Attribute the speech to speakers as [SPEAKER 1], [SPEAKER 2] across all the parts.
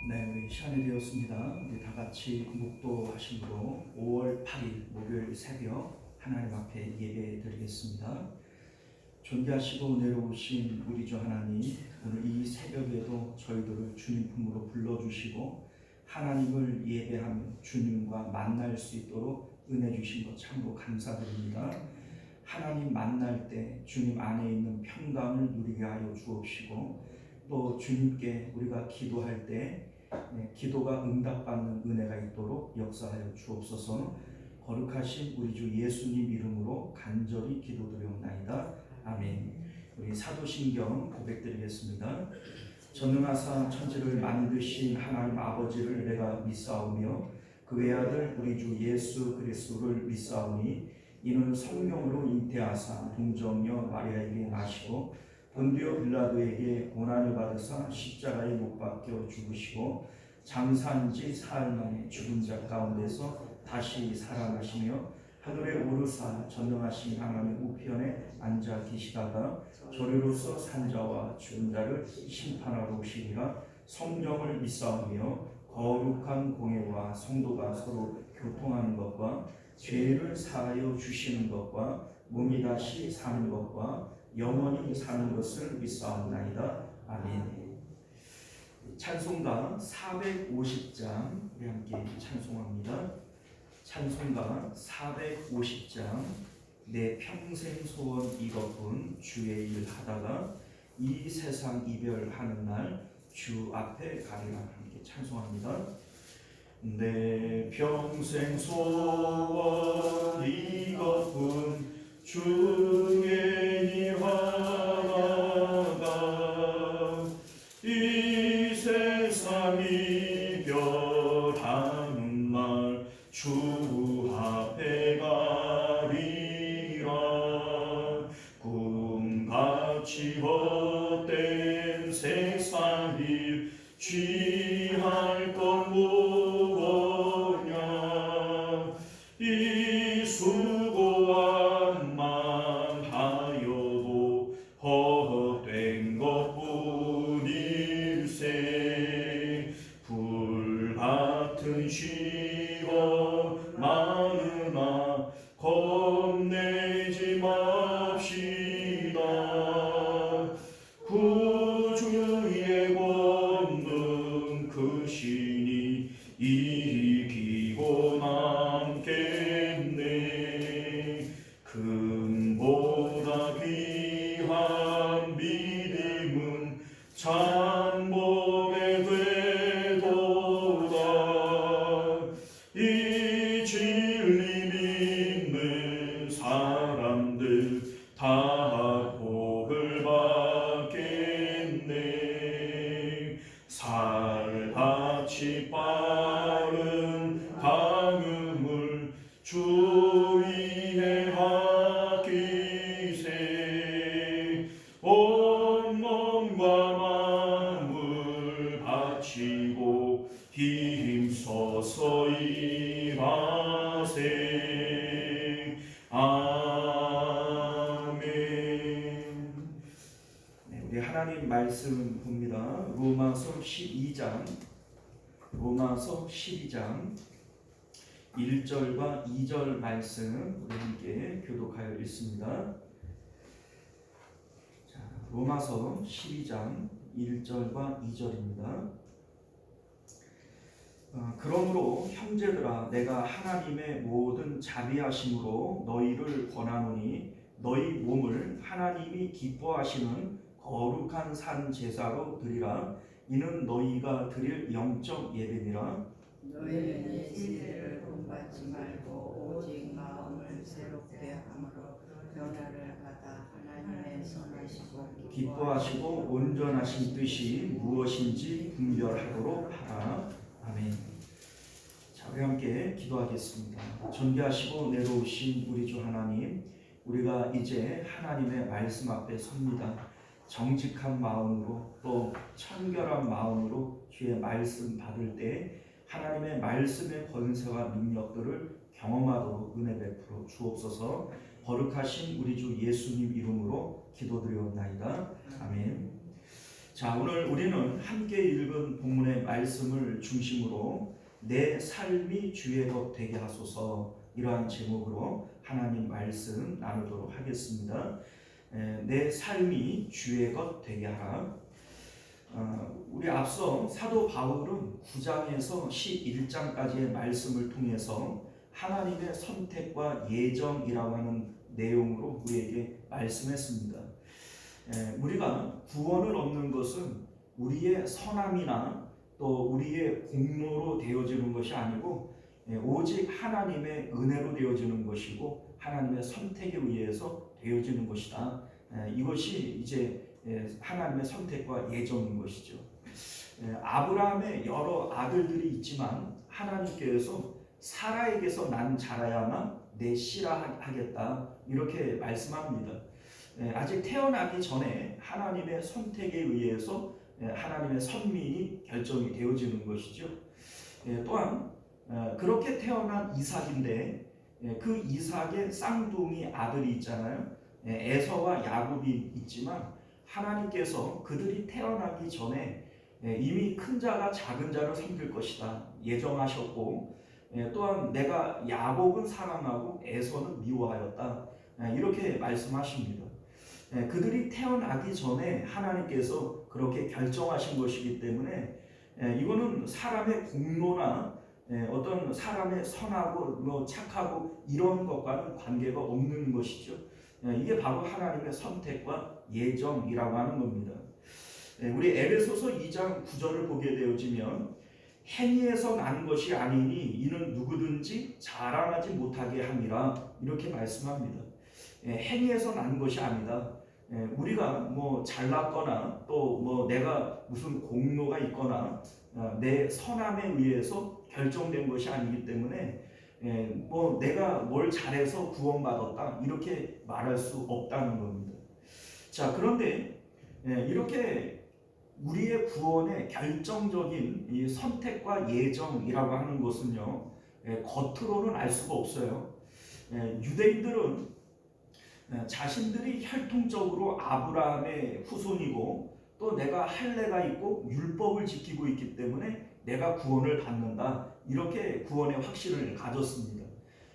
[SPEAKER 1] 네, 우리 시간이 되었습니다. 우리 다 같이 묵도하심으로 5월 8일 목요일 새벽 하나님 앞에 예배 드리겠습니다. 존귀하시고 은혜로우신 우리 주 하나님, 오늘 이 새벽에도 저희들을 주님 품으로 불러주시고 하나님을 예배하며 주님과 만날 수 있도록 은혜 주신 것 참으로 감사드립니다. 하나님 만날 때 주님 안에 있는 평강을 누리게 하여 주옵시고, 또 주님께 우리가 기도할 때 기도가 응답받는 은혜가 있도록 역사하여 주옵소서. 거룩하신 우리 주 예수님 이름으로 간절히 기도드리옵나이다. 아멘. 우리 사도신경 고백드리겠습니다. 전능하사 천지를 만드신 하나님 아버지를 내가 믿사오며 그 외아들 우리 주 예수 그리스도를 믿사오니 이는 성령으로 잉태하사 동정녀 마리아에게 나시고 본디오 빌라도에게 고난을 받으사 십자가에 못 박혀 죽으시고 장사한 지 사흘 만에 죽은 자 가운데서 다시 살아나시며 하늘에 오르사 전능하신 하나님의 우편에 앉아 계시다가 저리로서 산자와 죽은 자를 심판하러 오시리라. 성령을 믿사오며 거룩한 공예와 성도가 서로 교통하는 것과 죄를 사하여 주시는 것과 몸이 다시 사는 것과 영원히 사는 것을 믿사옵나이다. 아멘. 찬송가 450장 우리 함께 찬송합니다. 찬송가 450장 내 평생 소원 이것뿐 주의 일 하다가 이 세상 이별하는 날 주 앞에 가리라. 함께 찬송합니다. 내 평생 소원 이것뿐 주의 일 하다가 이 세상 이별하는 날 주 앞에 가리라. 꿈같이 헛된 세상 일 취할 것 무엇냐. 이 수고한 만 하여도 헛된 것뿐일세. 불같은 시험 많으나 겁내지 맙시다. 구주의 권능 그 신이 이기고 남겠네. 금보다 귀한 믿음은 참복에 되도다. 이 진리 믿는 사람들 다 복을 받겠네. 살같이 빠른 강음을 주 위에 하기세. 온 몸과 마음을 바치고 힘써서 일하세. 아멘. 네, 우리 하나님 말씀 봅니다. 로마서 12장 1절과 2절 말씀 우리 함께 교독하여 읽습니다. 자, 로마서 12장 1절과 2절입니다. 그러므로 형제들아 내가 하나님의 모든 자비하심으로 너희를 권하노니 너희 몸을 하나님이 기뻐하시는 거룩한 산 제사로 드리라. 이는 너희가 드릴 영적 예배니라.
[SPEAKER 2] 너희는 내 세례를 본받지 말고 오직 마음을 새롭게 함으로 변화를 받아 하나님의 선하시고
[SPEAKER 1] 기뻐하시고 온전하신 뜻이 무엇인지 분별하도록 하라. 아멘. 자, 우리 함께 기도하겠습니다. 존귀하시고 내려오신 우리 주 하나님, 우리가 이제 하나님의 말씀 앞에 섭니다. 정직한 마음으로 또 청결한 마음으로 주의 말씀 받을 때 하나님의 말씀의 권세와 능력들을 경험하도록 은혜 베풀어 주옵소서. 거룩하신 우리 주 예수님 이름으로 기도드리옵나이다. 아멘. 자, 오늘 우리는 함께 읽은 본문의 말씀을 중심으로 내 삶이 주의 것 되게 하소서, 이러한 제목으로 하나님 말씀 나누도록 하겠습니다. 내 삶이 주의 것 되게 하라. 우리 앞서 사도 바울은 9장에서 11장까지의 말씀을 통해서 하나님의 선택과 예정이라고 하는 내용으로 우리에게 말씀했습니다. 우리가 구원을 얻는 것은 우리의 선함이나 또 우리의 공로로 되어지는 것이 아니고 오직 하나님의 은혜로 되어지는 것이고 하나님의 선택에 의해서 되어지는 것이다. 이것이 이제 하나님의 선택과 예정인 것이죠. 아브라함의 여러 아들들이 있지만 하나님께서 사라에게서 난 자라야만 내 씨라 하겠다, 이렇게 말씀합니다. 아직 태어나기 전에 하나님의 선택에 의해서 하나님의 선민이 결정이 되어지는 것이죠. 또한 그렇게 태어난 이삭인데 그 이삭의 쌍둥이 아들이 있잖아요. 에서와 야곱이 있지만 하나님께서 그들이 태어나기 전에 이미 큰 자가 작은 자를 섬길 것이다 예정하셨고, 또한 내가 야곱은 사랑하고 에서는 미워하였다, 이렇게 말씀하십니다. 그들이 태어나기 전에 하나님께서 그렇게 결정하신 것이기 때문에 이거는 사람의 공로나 어떤 사람의 선하고 착하고 이런 것과는 관계가 없는 것이죠. 이게 바로 하나님의 선택과 예정이라고 하는 겁니다. 우리 에베소서 2장 9절을 보게 되어지면 행위에서 난 것이 아니니 이는 누구든지 자랑하지 못하게 함이라, 이렇게 말씀합니다. 행위에서 난 것이 아니다. 우리가 뭐 잘났거나 또 뭐 내가 무슨 공로가 있거나 내 선함에 의해서 결정된 것이 아니기 때문에 뭐 내가 뭘 잘해서 구원받았다 이렇게 말할 수 없다는 겁니다. 자, 그런데 이렇게 우리의 구원의 결정적인 이 선택과 예정이라고 하는 것은요, 겉으로는 알 수가 없어요. 유대인들은 자신들이 혈통적으로 아브라함의 후손이고 또 내가 할례가 있고 율법을 지키고 있기 때문에 내가 구원을 받는다, 이렇게 구원의 확신을 가졌습니다.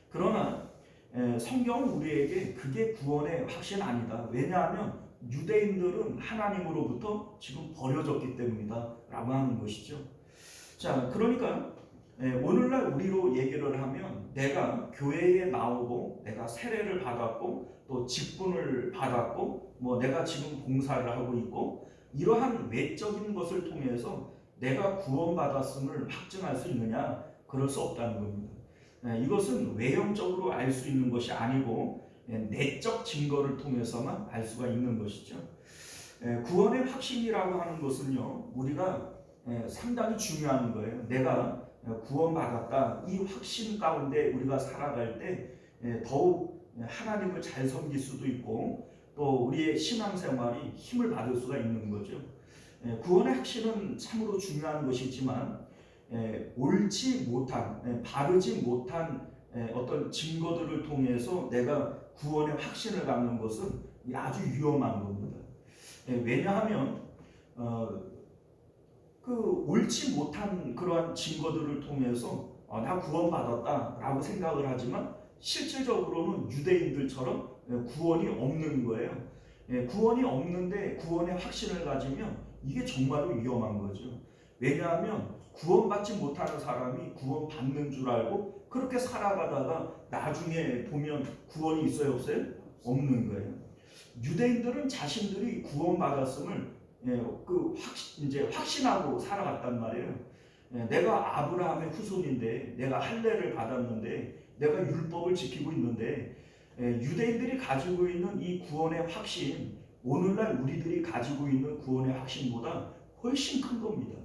[SPEAKER 1] 그러나 성경은 우리에게 그게 구원의 확신 아니다. 왜냐하면 유대인들은 하나님으로부터 지금 버려졌기 때문이다 라고 하는 것이죠. 자, 그러니까 오늘날 우리로 얘기를 하면 내가 교회에 나오고 내가 세례를 받았고 또 직분을 받았고 뭐 내가 지금 봉사를 하고 있고 이러한 외적인 것을 통해서 내가 구원받았음을 확증할 수 있느냐? 그럴 수 없다는 겁니다. 이것은 외형적으로 알 수 있는 것이 아니고 내적 증거를 통해서만 알 수가 있는 것이죠. 구원의 확신이라고 하는 것은요, 우리가 상당히 중요한 거예요. 내가 구원받았다, 이 확신 가운데 우리가 살아갈 때 더욱 하나님을 잘 섬길 수도 있고 또 우리의 신앙생활이 힘을 받을 수가 있는 거죠. 구원의 확신은 참으로 중요한 것이지만 옳지 못한, 바르지 못한 어떤 증거들을 통해서 내가 구원의 확신을 갖는 것은 아주 위험한 겁니다. 왜냐하면 그 옳지 못한 그러한 증거들을 통해서 나 구원받았다라고 생각을 하지만 실질적으로는 유대인들처럼 구원이 없는 거예요. 구원이 없는데 구원의 확신을 가지면 이게 정말로 위험한 거죠. 왜냐하면 구원받지 못하는 사람이 구원받는 줄 알고 그렇게 살아가다가 나중에 보면 구원이 있어요, 없어요? 없는 거예요. 유대인들은 자신들이 구원받았음을 이제 확신하고 살아갔단 말이에요. 내가 아브라함의 후손인데, 내가 할례를 받았는데, 내가 율법을 지키고 있는데, 유대인들이 가지고 있는 이 구원의 확신, 오늘날 우리들이 가지고 있는 구원의 확신보다 훨씬 큰 겁니다.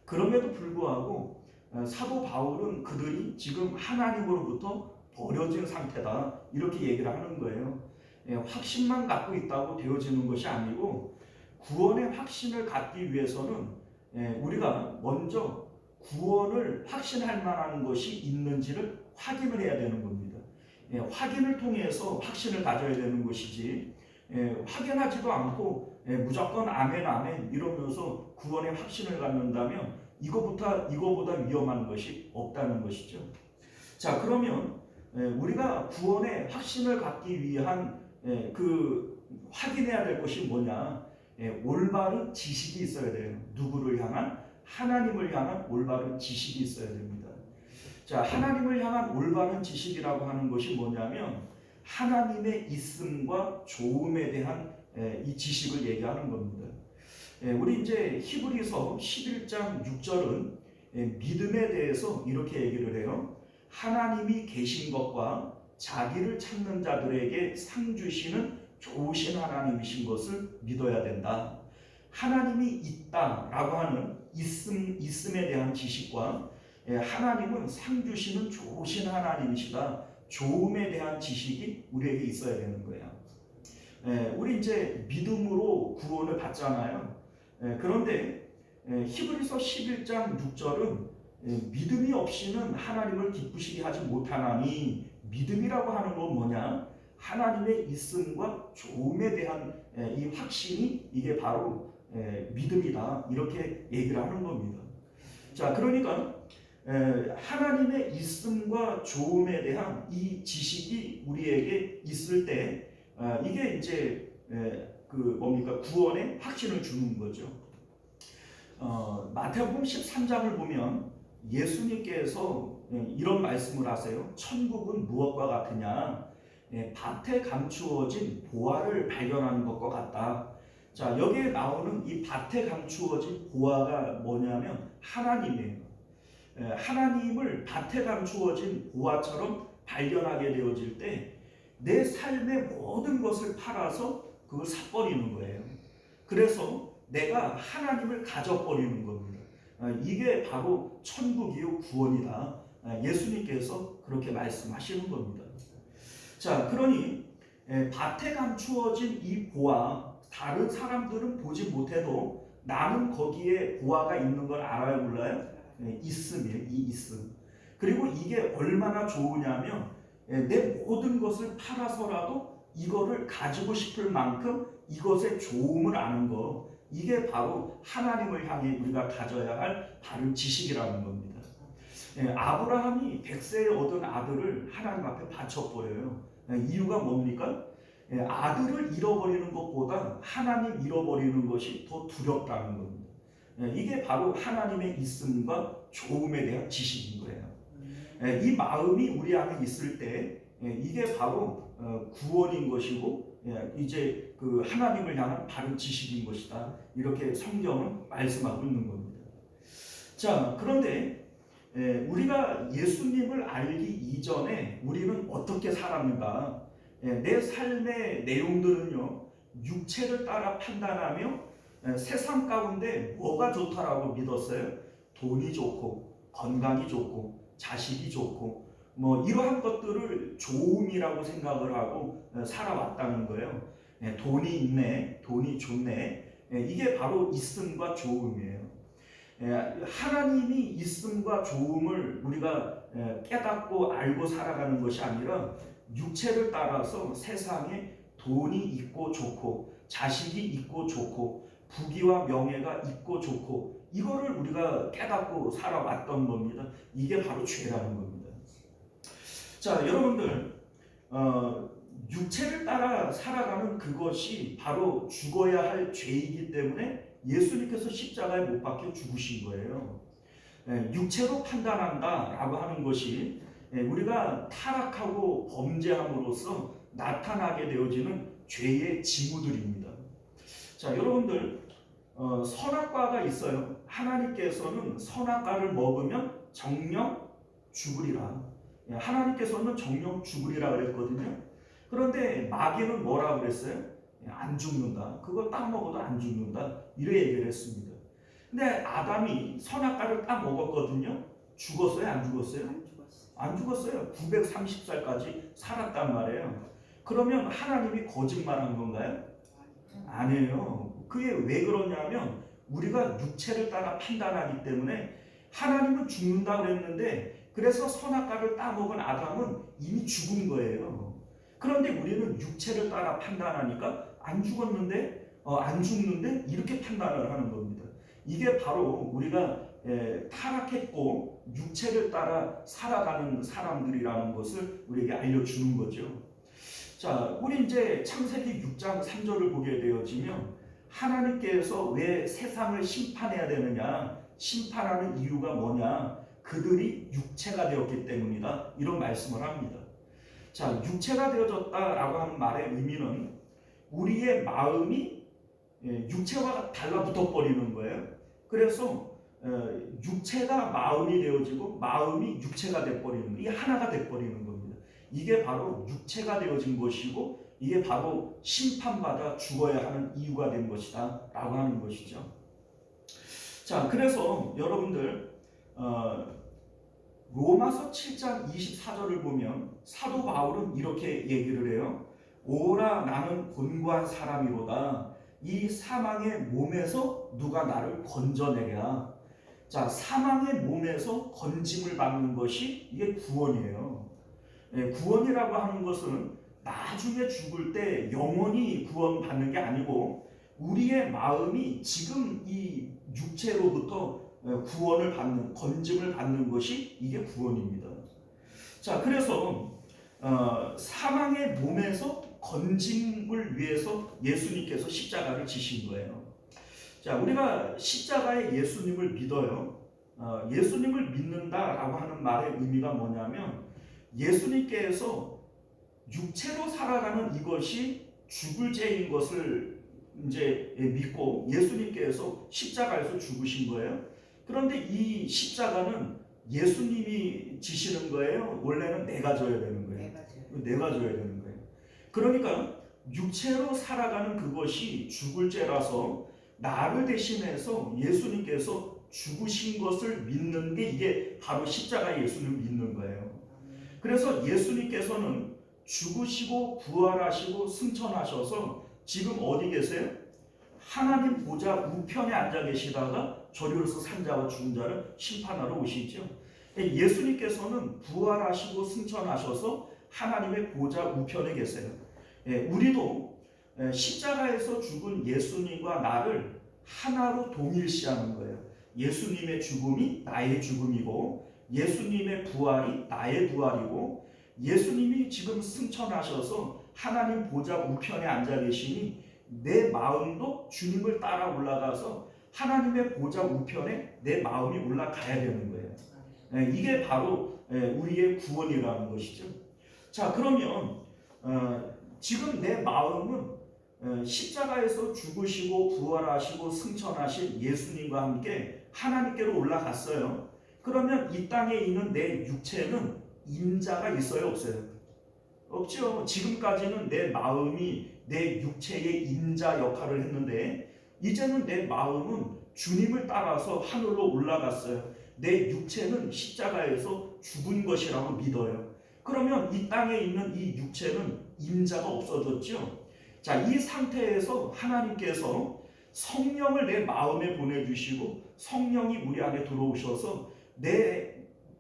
[SPEAKER 1] 그럼에도 불구하고 사도 바울은 그들이 지금 하나님으로부터 버려진 상태다, 이렇게 얘기를 하는 거예요. 확신만 갖고 있다고 되어지는 것이 아니고 구원의 확신을 갖기 위해서는 우리가 먼저 구원을 확신할 만한 것이 있는지를 확인을 해야 되는 겁니다. 확인을 통해서 확신을 가져야 되는 것이지 확인하지도 않고 무조건 아멘 아멘 이러면서 구원의 확신을 갖는다면 이거보다 위험한 것이 없다는 것이죠. 자, 그러면 우리가 구원의 확신을 갖기 위한 그 확인해야 될 것이 뭐냐? 올바른 지식이 있어야 돼요. 누구를 향한? 하나님을 향한 올바른 지식이 있어야 됩니다. 자, 하나님을 향한 올바른 지식이라고 하는 것이 뭐냐면 하나님의 있음과 좋음에 대한 이 지식을 얘기하는 겁니다. 우리 이제 히브리서 11장 6절은 믿음에 대해서 이렇게 얘기를 해요. 하나님이 계신 것과 자기를 찾는 자들에게 상 주시는 좋으신 하나님이신 것을 믿어야 된다. 하나님이 있다라고 하는 있음에 대한 지식과 하나님은 상 주시는 좋으신 하나님이시다. 좋음에 대한 지식이 우리에게 있어야 되는 거예요. 우리 이제 믿음으로 구원을 받잖아요. 그런데 히브리서 11장 6절은 믿음이 없이는 하나님을 기쁘시게 하지 못하나니, 믿음이라고 하는 건 뭐냐? 하나님의 있음과 좋음에 대한 이 확신이 이게 바로 믿음이다, 이렇게 얘기를 하는 겁니다. 자, 그러니까 하나님의 있음과 좋음에 대한 이 지식이 우리에게 있을 때 이게 이제 구원의 확신을 주는 거죠. 마태복음 13장을 보면 예수님께서 이런 말씀을 하세요. 천국은 무엇과 같으냐? 밭에 감추어진 보화를 발견하는 것과 같다. 자, 여기에 나오는 이 밭에 감추어진 보화가 뭐냐면 하나님이에요. 하나님을 밭에 감추어진 보화처럼 발견하게 되어질 때 내 삶의 모든 것을 팔아서 그걸 사버리는 거예요. 그래서 내가 하나님을 가져버리는 겁니다. 이게 바로 천국이요 구원이다. 예수님께서 그렇게 말씀하시는 겁니다. 자, 그러니 밭에 감추어진 이 보화, 다른 사람들은 보지 못해도 나는 거기에 보화가 있는 걸 알아요, 몰라요? 있음이에요, 이 있음. 그리고 이게 얼마나 좋으냐면 내 모든 것을 팔아서라도 이거를 가지고 싶을 만큼 이것의 좋음을 아는 거, 이게 바로 하나님을 향해 우리가 가져야 할 바른 지식이라는 겁니다. 아브라함이 100세에 얻은 아들을 하나님 앞에 바쳐버려요. 이유가 뭡니까? 아들을 잃어버리는 것보다 하나님 잃어버리는 것이 더 두렵다는 겁니다. 이게 바로 하나님의 있음과 좋음에 대한 지식인 거예요. 이 마음이 우리 안에 있을 때 이게 바로 구원인 것이고 이제 그 하나님을 향한 바른 지식인 것이다. 이렇게 성경은 말씀하고 있는 겁니다. 자, 그런데 우리가 예수님을 알기 이전에 우리는 어떻게 살았는가? 내 삶의 내용들은요, 육체를 따라 판단하며 세상 가운데 뭐가 좋다라고 믿었어요? 돈이 좋고 건강이 좋고 자식이 좋고 뭐 이러한 것들을 좋음이라고 생각을 하고 살아왔다는 거예요. 돈이 있네, 돈이 좋네, 이게 바로 있음과 좋음이에요. 하나님이 있음과 좋음을 우리가 깨닫고 알고 살아가는 것이 아니라 육체를 따라서 세상에 돈이 있고 좋고 자식이 있고 좋고 부귀와 명예가 있고 좋고 이거를 우리가 깨닫고 살아왔던 겁니다. 이게 바로 죄라는 겁니다. 자, 여러분들 육체를 따라 살아가는 그것이 바로 죽어야 할 죄이기 때문에 예수님께서 십자가에 못 박혀 죽으신 거예요. 육체로 판단한다라고 하는 것이 우리가 타락하고 범죄함으로써 나타나게 되어지는 죄의 징후들입니다. 자, 여러분들 선악과가 있어요. 하나님께서는 선악과를 먹으면 정령 죽으리라. 하나님께서는 정령 죽으리라 그랬거든요. 그런데 마귀는 뭐라고 그랬어요? 안 죽는다. 그거 딱 먹어도 안 죽는다. 이래 얘기를 했습니다. 근데 아담이 선악과를 딱 먹었거든요. 죽었어요? 안 죽었어요? 안 죽었어요. 930살까지 살았단 말이에요. 그러면 하나님이 거짓말한 건가요? 아니에요. 그게 왜 그러냐면 우리가 육체를 따라 판단하기 때문에 하나님은 죽는다고 그랬는데 그래서 선악과를 따먹은 아담은 이미 죽은 거예요. 그런데 우리는 육체를 따라 판단하니까 안 죽었는데 안 죽는데 이렇게 판단을 하는 겁니다. 이게 바로 우리가 타락했고 육체를 따라 살아가는 사람들이라는 것을 우리에게 알려주는 거죠. 자, 우리 이제 창세기 6장 3절을 보게 되어지면 하나님께서 왜 세상을 심판해야 되느냐, 심판하는 이유가 뭐냐, 그들이 육체가 되었기 때문이다, 이런 말씀을 합니다. 자, 육체가 되어졌다라고 하는 말의 의미는 우리의 마음이 육체와 달라붙어 버리는 거예요. 그래서 육체가 마음이 되어지고 마음이 육체가 돼버리는 거, 이게 하나가 돼버리는 겁니다. 이게 바로 육체가 되어진 것이고 이게 바로 심판받아 죽어야 하는 이유가 된 것이다 라고 하는 것이죠. 자, 그래서 여러분들 로마서 7장 24절을 보면 사도 바울은 이렇게 얘기를 해요. 오라 나는 곤고한 사람이로다. 이 사망의 몸에서 누가 나를 건져내랴. 자, 사망의 몸에서 건짐을 받는 것이 이게 구원이에요. 구원이라고 하는 것은 나중에 죽을 때 영원히 구원받는 게 아니고 우리의 마음이 지금 이 육체로부터 구원을 받는, 건짐을 받는 것이 이게 구원입니다. 자, 그래서 사망의 몸에서 건짐을 위해서 예수님께서 십자가를 지신 거예요. 자, 우리가 십자가의 예수님을 믿어요. 예수님을 믿는다라고 하는 말의 의미가 뭐냐면 예수님께서 육체로 살아가는 이것이 죽을 죄인 것을 이제 믿고 예수님께서 십자가에서 죽으신 거예요. 그런데 이 십자가는 예수님이 지시는 거예요? 원래는 내가 져야 되는 거예요? 내가 져야 되는 거예요. 그러니까 육체로 살아가는 그것이 죽을 죄라서 나를 대신해서 예수님께서 죽으신 것을 믿는 게 이게 바로 십자가 예수님을 믿는 거예요. 그래서 예수님께서는 죽으시고 부활하시고 승천하셔서 지금 어디 계세요? 하나님 보좌 우편에 앉아 계시다가 저리로서 산 자와 죽은 자를 심판하러 오시죠. 예수님께서는 부활하시고 승천하셔서 하나님의 보좌 우편에 계세요. 우리도 십자가에서 죽은 예수님과 나를 하나로 동일시하는 거예요. 예수님의 죽음이 나의 죽음이고 예수님의 부활이 나의 부활이고 예수님이 지금 승천하셔서 하나님 보좌 우편에 앉아 계시니 내 마음도 주님을 따라 올라가서 하나님의 보좌 우편에 내 마음이 올라가야 되는 거예요. 이게 바로 우리의 구원이라는 것이죠. 자, 그러면 지금 내 마음은 십자가에서 죽으시고 부활하시고 승천하신 예수님과 함께 하나님께로 올라갔어요. 그러면 이 땅에 있는 내 육체는 임자가 있어요, 없어요? 없죠. 지금까지는 내 마음이 내 육체의 임자 역할을 했는데 이제는 내 마음은 주님을 따라서 하늘로 올라갔어요. 내 육체는 십자가에서 죽은 것이라고 믿어요. 그러면 이 땅에 있는 이 육체는 임자가 없어졌죠. 자, 이 상태에서 하나님께서 성령을 내 마음에 보내주시고 성령이 우리 안에 들어오셔서 내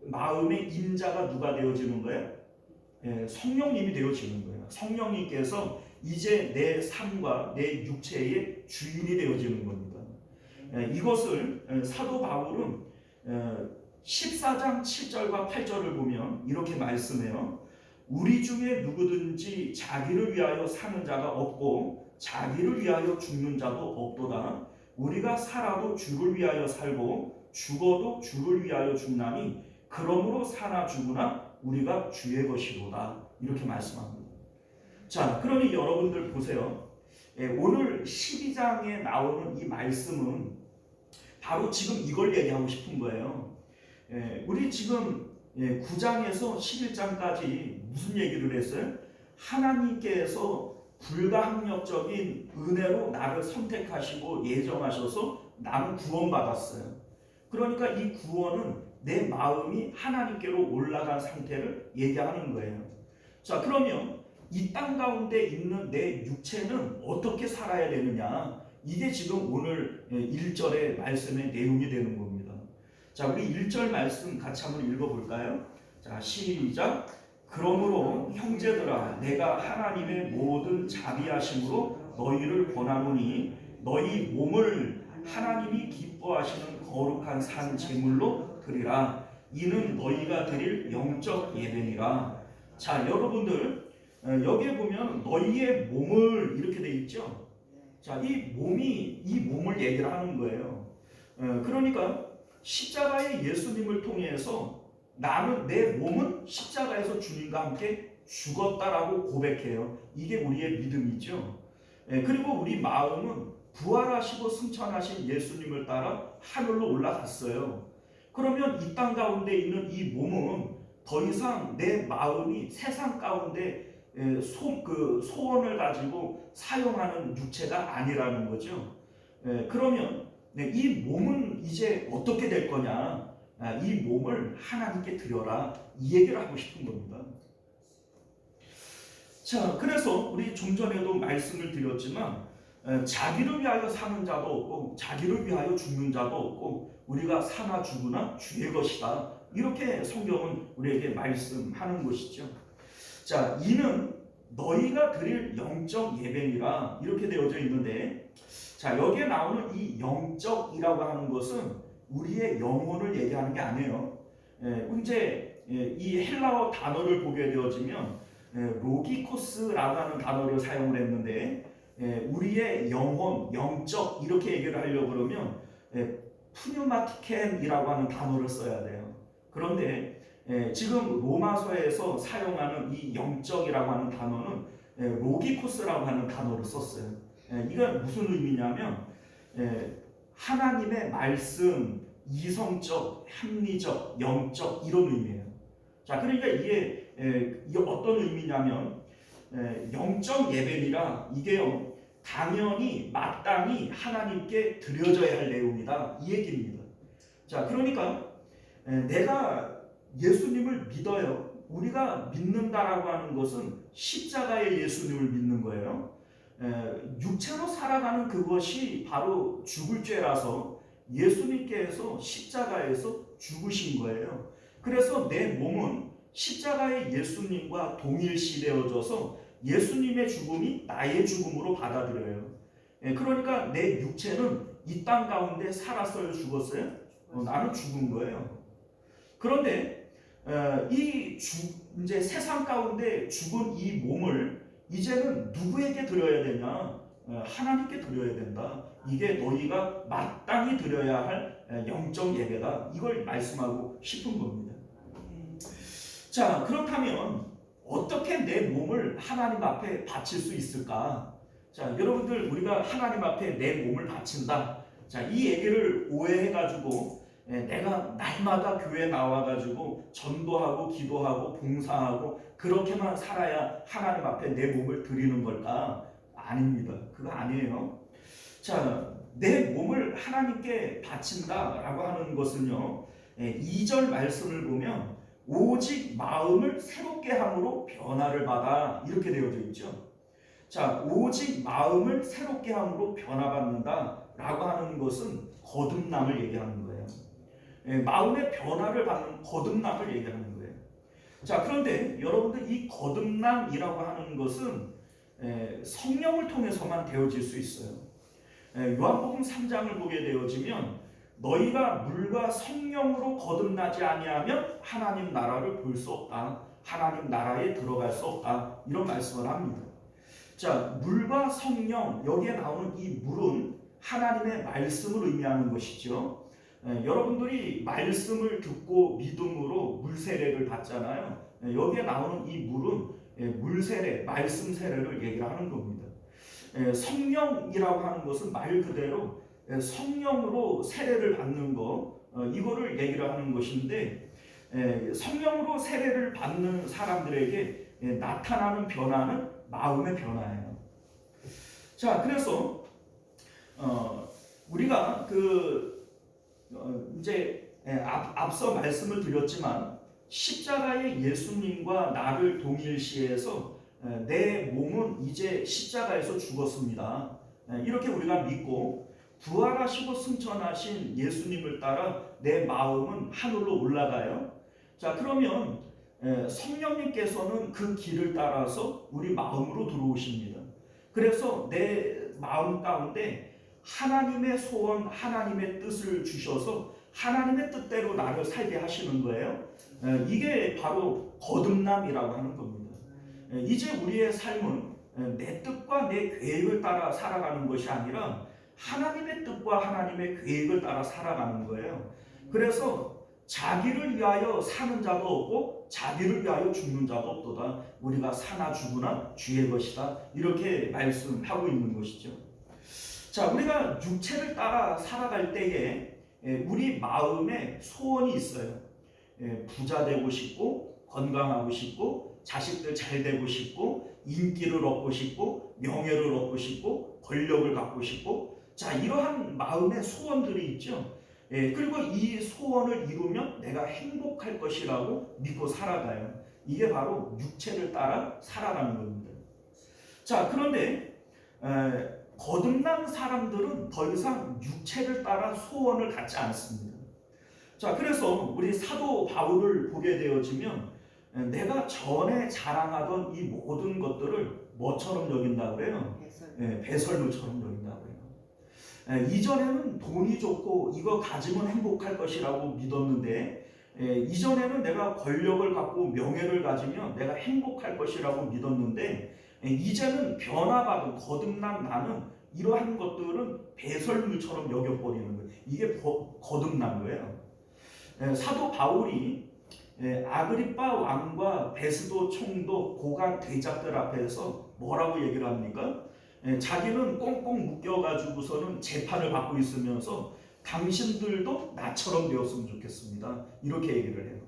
[SPEAKER 1] 마음의 임자가 누가 되어지는 거예요? 성령님이 되어지는 거예요. 성령님께서 이제 내 삶과 내 육체의 주인이 되어지는 겁니다. 이것을 사도 바울은 14장 7절과 8절을 보면 이렇게 말씀해요. 우리 중에 누구든지 자기를 위하여 사는 자가 없고 자기를 위하여 죽는 자도 없도다. 우리가 살아도 주를 위하여 살고 죽어도 주를 위하여 죽나니 그러므로 사나 죽으나 우리가 주의 것이로다. 이렇게 말씀합니다. 자, 그러니 여러분들 보세요. 오늘 12장에 나오는 이 말씀은 바로 지금 이걸 얘기하고 싶은 거예요. 우리 지금 9장에서 11장까지 무슨 얘기를 했어요? 하나님께서 불가항력적인 은혜로 나를 선택하시고 예정하셔서 나는 구원받았어요. 그러니까 이 구원은 내 마음이 하나님께로 올라간 상태를 얘기하는 거예요. 자, 그러면 이 땅 가운데 있는 내 육체는 어떻게 살아야 되느냐? 이게 지금 오늘 1절의 말씀의 내용이 되는 겁니다. 자, 우리 1절 말씀 같이 한번 읽어볼까요? 자, 시작. 그러므로 형제들아, 내가 하나님의 모든 자비하심으로 너희를 권하노니 너희 몸을 하나님이 기뻐하시는 거룩한 산 제물로 드리라. 이는 너희가 드릴 영적 예배니라. 자, 여러분들 여기에 보면 너희의 몸을 이렇게 돼 있죠. 자, 이 몸을 얘기를 하는 거예요. 그러니까 십자가의 예수님을 통해서 나는 내 몸은 십자가에서 주님과 함께 죽었다라고 고백해요. 이게 우리의 믿음이죠. 그리고 우리 마음은 부활하시고 승천하신 예수님을 따라 하늘로 올라갔어요. 그러면 이 땅 가운데 있는 이 몸은 더 이상 내 마음이 세상 가운데 소원을 가지고 사용하는 육체가 아니라는 거죠. 그러면 이 몸은 이제 어떻게 될 거냐? 이 몸을 하나님께 드려라. 이 얘기를 하고 싶은 겁니다. 자, 그래서 우리 좀 전에도 말씀을 드렸지만 자기를 위하여 사는 자도 없고 자기를 위하여 죽는 자도 없고 우리가 사나 죽으나 주의 것이다. 이렇게 성경은 우리에게 말씀하는 것이죠. 자, 이는 너희가 드릴 영적 예배니라 이렇게 되어져 있는데, 자, 여기에 나오는 이 영적이라고 하는 것은 우리의 영혼을 얘기하는 게 아니에요. 이제 이 헬라어 단어를 보게 되어지면 로기코스라고 하는 단어를 사용을 했는데, 우리의 영혼, 영적 이렇게 얘기를 하려고 그러면 푸뉴마티켄이라고 하는 단어를 써야 돼요. 그런데 지금 로마서에서 사용하는 이 영적이라고 하는 단어는 로기코스라고 하는 단어를 썼어요. 이건 무슨 의미냐면 하나님의 말씀, 이성적, 합리적, 영적 이런 의미예요. 자, 그러니까 이게 어떤 의미냐면 영적 예배니라 이게요 당연히 마땅히 하나님께 드려져야 할 내용이다 이 얘기입니다. 자, 그러니까 내가 예수님을 믿어요. 우리가 믿는다라고 하는 것은 십자가의 예수님을 믿는 거예요. 육체로 살아가는 그것이 바로 죽을 죄라서 예수님께서 십자가에서 죽으신 거예요. 그래서 내 몸은 십자가의 예수님과 동일시되어져서 예수님의 죽음이 나의 죽음으로 받아들여요. 그러니까 내 육체는 이 땅 가운데 살았어요, 죽었어요? 나는 죽은 거예요. 그런데 이제 세상 가운데 죽은 이 몸을 이제는 누구에게 드려야 되냐? 하나님께 드려야 된다. 이게 너희가 마땅히 드려야 할 영적 예배다. 이걸 말씀하고 싶은 겁니다. 자, 그렇다면 어떻게 내 몸을 하나님 앞에 바칠 수 있을까? 자, 여러분들 우리가 하나님 앞에 내 몸을 바친다. 자, 이 얘기를 오해해가지고 내가 날마다 교회 나와가지고 전도하고 기도하고 봉사하고 그렇게만 살아야 하나님 앞에 내 몸을 드리는 걸까? 아닙니다. 그거 아니에요. 자, 내 몸을 하나님께 바친다라고 하는 것은요 2절 말씀을 보면 오직 마음을 새롭게 함으로 변화를 받아 이렇게 되어져 있죠. 자, 오직 마음을 새롭게 함으로 변화받는다라고 하는 것은 거듭남을 얘기하는 거예요. 마음의 변화를 받는 거듭남을 얘기하는 거예요. 자, 그런데 여러분들 이 거듭남이라고 하는 것은 성령을 통해서만 되어질 수 있어요. 요한복음 3장을 보게 되어지면 너희가 물과 성령으로 거듭나지 아니하면 하나님 나라를 볼 수 없다. 하나님 나라에 들어갈 수 없다. 이런 말씀을 합니다. 자, 물과 성령 여기에 나오는 이 물은 하나님의 말씀을 의미하는 것이죠. 여러분들이 말씀을 듣고 믿음으로 물세례를 받잖아요. 여기에 나오는 이 물은 물세례, 말씀 세례를 얘기를 하는 겁니다. 성령이라고 하는 것은 말 그대로 성령으로 세례를 받는 거, 이거를 얘기를 하는 것인데 성령으로 세례를 받는 사람들에게 나타나는 변화는 마음의 변화예요. 자, 그래서 우리가 이제 앞서 말씀을 드렸지만 십자가의 예수님과 나를 동일시해서 내 몸은 이제 십자가에서 죽었습니다. 이렇게 우리가 믿고 부활하시고 승천하신 예수님을 따라 내 마음은 하늘로 올라가요. 자, 그러면 성령님께서는 그 길을 따라서 우리 마음으로 들어오십니다. 그래서 내 마음 가운데 하나님의 소원, 하나님의 뜻을 주셔서 하나님의 뜻대로 나를 살게 하시는 거예요. 이게 바로 거듭남이라고 하는 겁니다. 이제 우리의 삶은 내 뜻과 내 계획을 따라 살아가는 것이 아니라 하나님의 뜻과 하나님의 계획을 따라 살아가는 거예요. 그래서 자기를 위하여 사는 자도 없고 자기를 위하여 죽는 자도 없도다. 우리가 사나 죽으나 주의 것이다. 이렇게 말씀하고 있는 것이죠. 자, 우리가 육체를 따라 살아갈 때에 우리 마음에 소원이 있어요. 부자 되고 싶고 건강하고 싶고 자식들 잘 되고 싶고 인기를 얻고 싶고 명예를 얻고 싶고 권력을 갖고 싶고, 자, 이러한 마음의 소원들이 있죠. 그리고 이 소원을 이루면 내가 행복할 것이라고 믿고 살아가요. 이게 바로 육체를 따라 살아가는 겁니다. 자, 그런데 거듭난 사람들은 더 이상 육체를 따라 소원을 갖지 않습니다. 자, 그래서 우리 사도 바울을 보게 되어지면 내가 전에 자랑하던 이 모든 것들을 뭐처럼 여긴다고 해요? 배설물처럼 여긴다고 해요. 이전에는 돈이 좋고 이거 가지면 행복할 것이라고 믿었는데, 이전에는 내가 권력을 갖고 명예를 가지면 내가 행복할 것이라고 믿었는데, 이제는 변화받은 거듭난 나는 이러한 것들은 배설물처럼 여겨버리는 거예요. 이게 거듭난 거예요. 사도 바울이 아그리빠 왕과 베스도 총독 고관 대작들 앞에서 뭐라고 얘기를 합니까? 자기는 꽁꽁 묶여가지고서는 재판을 받고 있으면서 당신들도 나처럼 되었으면 좋겠습니다. 이렇게 얘기를 해요.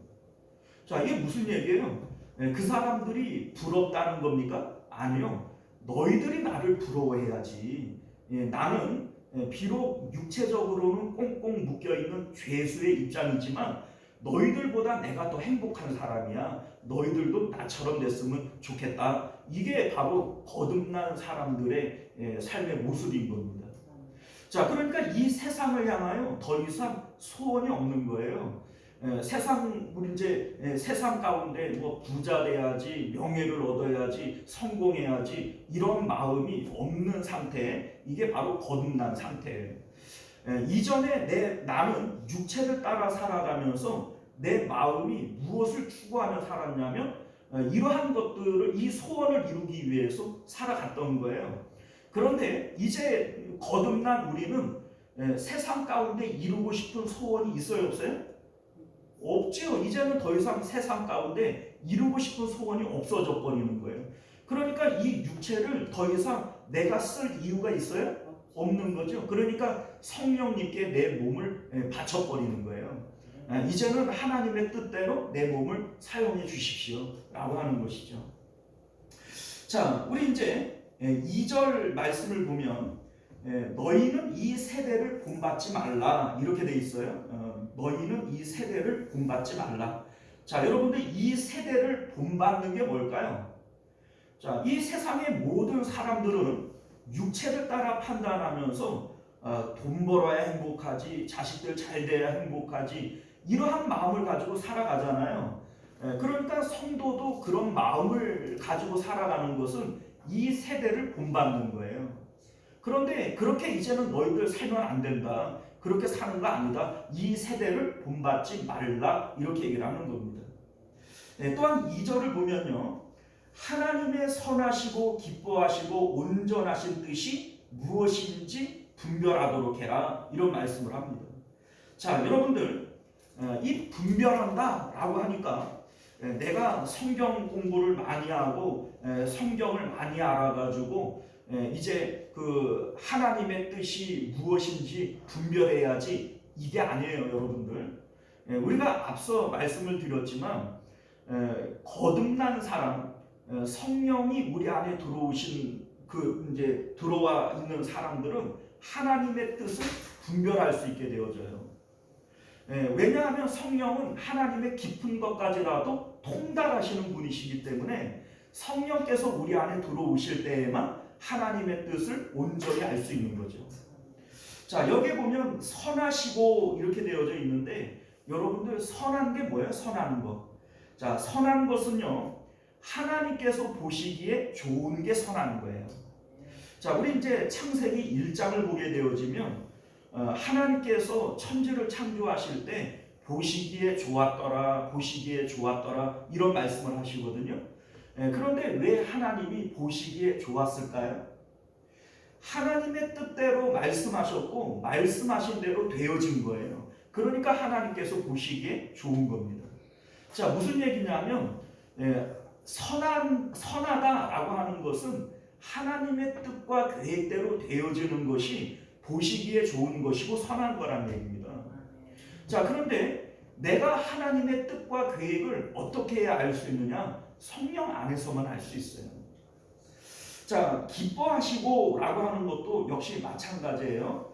[SPEAKER 1] 자, 이게 무슨 얘기예요? 그 사람들이 부럽다는 겁니까? 아니요. 너희들이 나를 부러워해야지. 나는 비록 육체적으로는 꽁꽁 묶여있는 죄수의 입장이지만 너희들보다 내가 더 행복한 사람이야. 너희들도 나처럼 됐으면 좋겠다. 이게 바로 거듭난 사람들의 삶의 모습인 겁니다. 자, 그러니까 이 세상을 향하여 더 이상 소원이 없는 거예요. 우리 이제 세상 가운데 뭐 부자 돼야지, 명예를 얻어야지, 성공해야지, 이런 마음이 없는 상태, 이게 바로 거듭난 상태예요. 이전에 나는 육체를 따라 살아가면서 내 마음이 무엇을 추구하며 살았냐면 이러한 것들을, 이 소원을 이루기 위해서 살아갔던 거예요. 그런데 이제 거듭난 우리는 세상 가운데 이루고 싶은 소원이 있어요, 없어요? 없지요. 이제는 더 이상 세상 가운데 이루고 싶은 소원이 없어져 버리는 거예요. 그러니까 이 육체를 더 이상 내가 쓸 이유가 있어요? 없는 거죠. 그러니까 성령님께 내 몸을 바쳐버리는 거예요. 이제는 하나님의 뜻대로 내 몸을 사용해 주십시오 라고 하는 것이죠. 자, 우리 이제 2절 말씀을 보면 너희는 이 세대를 본받지 말라 이렇게 돼 있어요. 너희는 이 세대를 본받지 말라. 자, 여러분들 이 세대를 본받는 게 뭘까요? 자, 이 세상의 모든 사람들은 육체를 따라 판단하면서 돈 벌어야 행복하지, 자식들 잘 돼야 행복하지, 이러한 마음을 가지고 살아가잖아요. 그러니까 성도도 그런 마음을 가지고 살아가는 것은 이 세대를 본받는 거예요. 그런데 그렇게 이제는 너희들 살면 안 된다, 그렇게 사는 거 아니다, 이 세대를 본받지 말라 이렇게 얘기를 하는 겁니다. 또한 2절을 보면요, 하나님의 선하시고 기뻐하시고 온전하신 뜻이 무엇인지 분별하도록 해라 이런 말씀을 합니다. 자, 여러분들 이 분별한다 라고 하니까 내가 성경 공부를 많이 하고 성경을 많이 알아가지고 이제 그 하나님의 뜻이 무엇인지 분별해야지, 이게 아니에요, 여러분들. 우리가 앞서 말씀을 드렸지만 거듭난 사람, 성령이 우리 안에 들어오신 이제 들어와 있는 사람들은 하나님의 뜻을 분별할 수 있게 되어져요. 왜냐하면 성령은 하나님의 깊은 것까지라도 통달하시는 분이시기 때문에 성령께서 우리 안에 들어오실 때에만 하나님의 뜻을 온전히 알 수 있는 거죠. 자, 여기에 보면 선하시고 이렇게 되어져 있는데, 여러분들 선한 게 뭐예요? 선한 것. 자, 선한 것은요, 하나님께서 보시기에 좋은 게 선한 거예요. 자, 우리 이제 창세기 1장을 보게 되어지면 하나님께서 천지를 창조하실 때 보시기에 좋았더라, 보시기에 좋았더라 이런 말씀을 하시거든요. 그런데 왜 하나님이 보시기에 좋았을까요? 하나님의 뜻대로 말씀하셨고 말씀하신 대로 되어진 거예요. 그러니까 하나님께서 보시기에 좋은 겁니다. 자, 무슨 얘기냐면 선하다라고 하는 것은 하나님의 뜻과 계획대로 되어지는 것이 보시기에 좋은 것이고 선한 거란 얘기입니다. 자, 그런데 내가 하나님의 뜻과 계획을 어떻게 해야 알 수 있느냐? 성령 안에서만 알 수 있어요. 자, 기뻐하시고 라고 하는 것도 역시 마찬가지예요.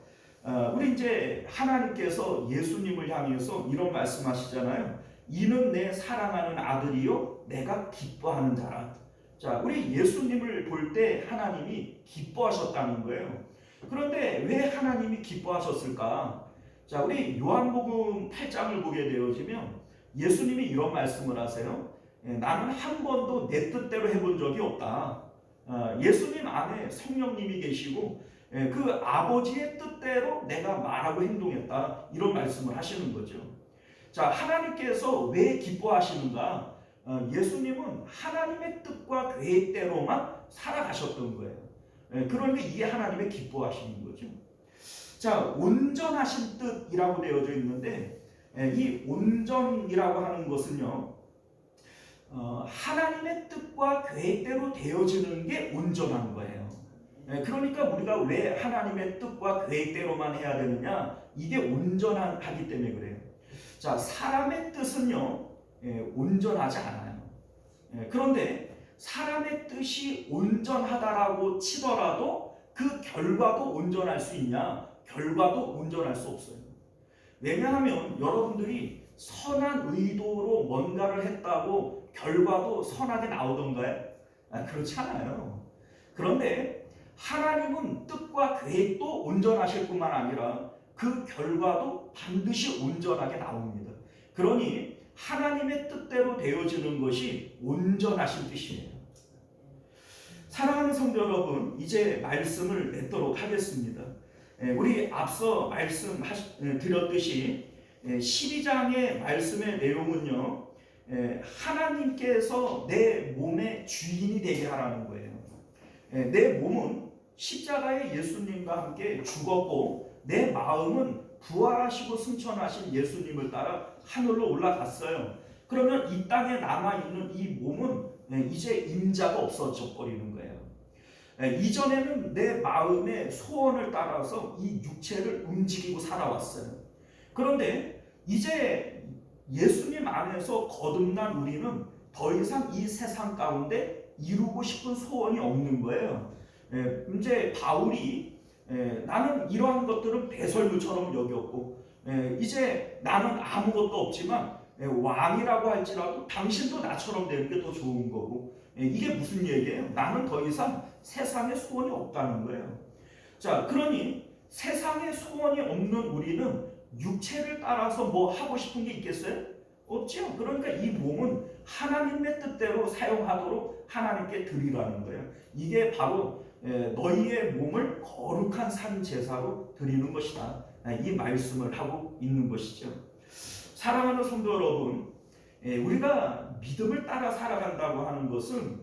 [SPEAKER 1] 우리 이제 하나님께서 예수님을 향해서 이런 말씀하시잖아요. 이는 내 사랑하는 아들이요 내가 기뻐하는 자라. 자, 우리 예수님을 볼 때 하나님이 기뻐하셨다는 거예요. 그런데 왜 하나님이 기뻐하셨을까? 자, 우리 요한복음 8장을 보게 되어지면 예수님이 이런 말씀을 하세요. 나는 한 번도 내 뜻대로 해본 적이 없다. 예수님 안에 성령님이 계시고 그 아버지의 뜻대로 내가 말하고 행동했다. 이런 말씀을 하시는 거죠. 자, 하나님께서 왜 기뻐하시는가? 예수님은 하나님의 뜻과 계획대로만 살아가셨던 거예요. 그러니까 이게 하나님의 기뻐하시는 거죠. 자, 온전하신 뜻이라고 되어져 있는데 이 온전이라고 하는 것은요, 하나님의 뜻과 계획대로 되어지는 게 온전한 거예요. 그러니까 우리가 왜 하나님의 뜻과 계획대로만 해야 되느냐? 이게 온전하기 때문에 그래요. 자, 사람의 뜻은요 온전하지 않아요. 그런데 사람의 뜻이 온전하다라고 치더라도 그 결과도 온전할 수 있냐? 결과도 온전할 수 없어요. 왜냐하면 여러분들이 선한 의도로 뭔가를 했다고 결과도 선하게 나오던가요? 그렇지 않아요. 그런데 하나님은 뜻과 계획도 온전하실 뿐만 아니라 그 결과도 반드시 온전하게 나옵니다. 그러니 하나님의 뜻대로 되어지는 것이 온전하신 뜻이에요. 사랑하는 성도 여러분, 이제 말씀을 맺도록 하겠습니다. 우리 앞서 말씀드렸듯이 12장의 말씀의 내용은요, 하나님께서 내 몸의 주인이 되게 하라는 거예요. 내 몸은 십자가의 예수님과 함께 죽었고 내 마음은 부활하시고 승천하신 예수님을 따라 하늘로 올라갔어요. 그러면 이 땅에 남아있는 이 몸은 이제 임자가 없어져 버리는 거예요. 이전에는 내 마음의 소원을 따라서 이 육체를 움직이고 살아왔어요. 그런데 이제 예수님 안에서 거듭난 우리는 더 이상 이 세상 가운데 이루고 싶은 소원이 없는 거예요. 이제 바울이 나는 이러한 것들은 배설물처럼 여겼고 이제 나는 아무것도 없지만 왕이라고 할지라도 당신도 나처럼 되는 게 더 좋은 거고, 이게 무슨 얘기예요? 나는 더 이상 세상에 소원이 없다는 거예요. 자, 그러니 세상에 소원이 없는 우리는 육체를 따라서 뭐 하고 싶은 게 있겠어요? 없죠. 그러니까 이 몸은 하나님의 뜻대로 사용하도록 하나님께 드리라는 거예요. 이게 바로 너희의 몸을 거룩한 산 제사로 드리는 것이다. 이 말씀을 하고 있는 것이죠. 사랑하는 성도 여러분, 우리가 믿음을 따라 살아간다고 하는 것은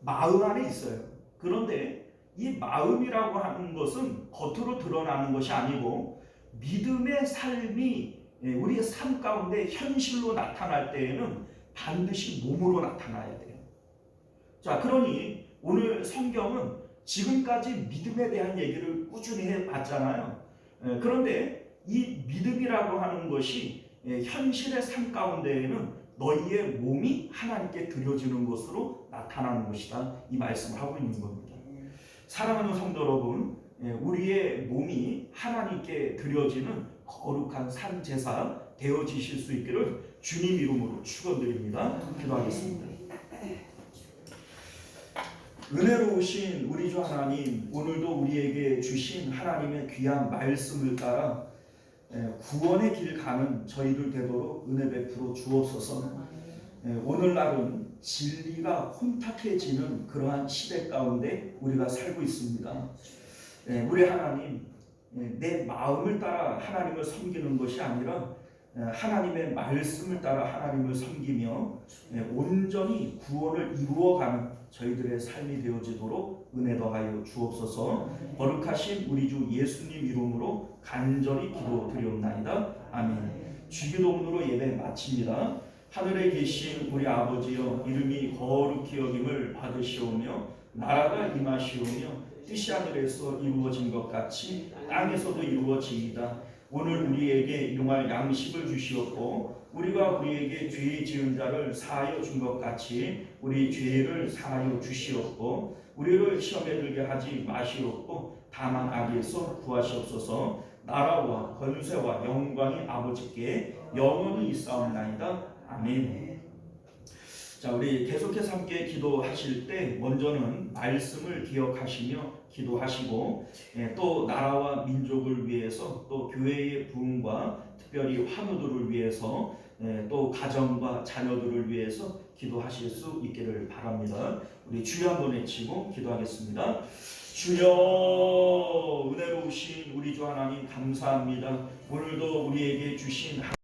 [SPEAKER 1] 마음 안에 있어요. 그런데 이 마음이라고 하는 것은 겉으로 드러나는 것이 아니고 믿음의 삶이 우리의 삶 가운데 현실로 나타날 때에는 반드시 몸으로 나타나야 돼요. 자, 그러니 오늘 성경은 지금까지 믿음에 대한 얘기를 꾸준히 해봤잖아요. 그런데 이 믿음이라고 하는 것이 현실의 삶 가운데에는 너희의 몸이 하나님께 드려지는 것으로 나타나는 것이다. 이 말씀을 하고 있는 겁니다. 사랑하는 성도 여러분, 우리의 몸이 하나님께 드려지는 거룩한 산 제사 되어지실 수 있기를 주님 이름으로 축원드립니다. 기도하겠습니다. 은혜로우신 우리 주 하나님, 오늘도 우리에게 주신 하나님의 귀한 말씀을 따라 구원의 길 가는 저희들 되도록 은혜 베풀어 주옵소서. 오늘날은 진리가 혼탁해지는 그러한 시대 가운데 우리가 살고 있습니다. 우리 하나님, 내 마음을 따라 하나님을 섬기는 것이 아니라 하나님의 말씀을 따라 하나님을 섬기며 온전히 구원을 이루어가는 저희들의 삶이 되어지도록 은혜 더하여 주옵소서. 거룩하신 우리 주 예수님 이름으로 간절히 기도드리옵나이다. 아멘. 주기도문으로 예배 마칩니다. 하늘에 계신 우리 아버지여, 이름이 거룩히 여김을 받으시오며 나라가 임하시오며 뜻이 하늘에서 이루어진 것 같이 땅에서도 이루어지이다. 오늘 우리에게 일용할 양식을 주시옵고 우리가 우리에게 죄 지은 자를 사하여 준 것 같이 우리 죄를 사하여 주시옵고 우리를 시험에 들게 하지 마시옵고 다만 악에서 구하시옵소서. 나라와 권세와 영광이 아버지께 영원히 있사옵나이다. 아멘. 자, 우리 계속해서 함께 기도하실 때 먼저는 말씀을 기억하시며 기도하시고 또 나라와 민족을 위해서 또 교회의 부흥과 특별히 환우들을 위해서 또 가정과 자녀들을 위해서 기도하실 수 있기를 바랍니다. 우리 주여 한번 외치고 기도하겠습니다. 주여, 은혜로우신 우리 주 하나님 감사합니다. 오늘도 우리에게 주신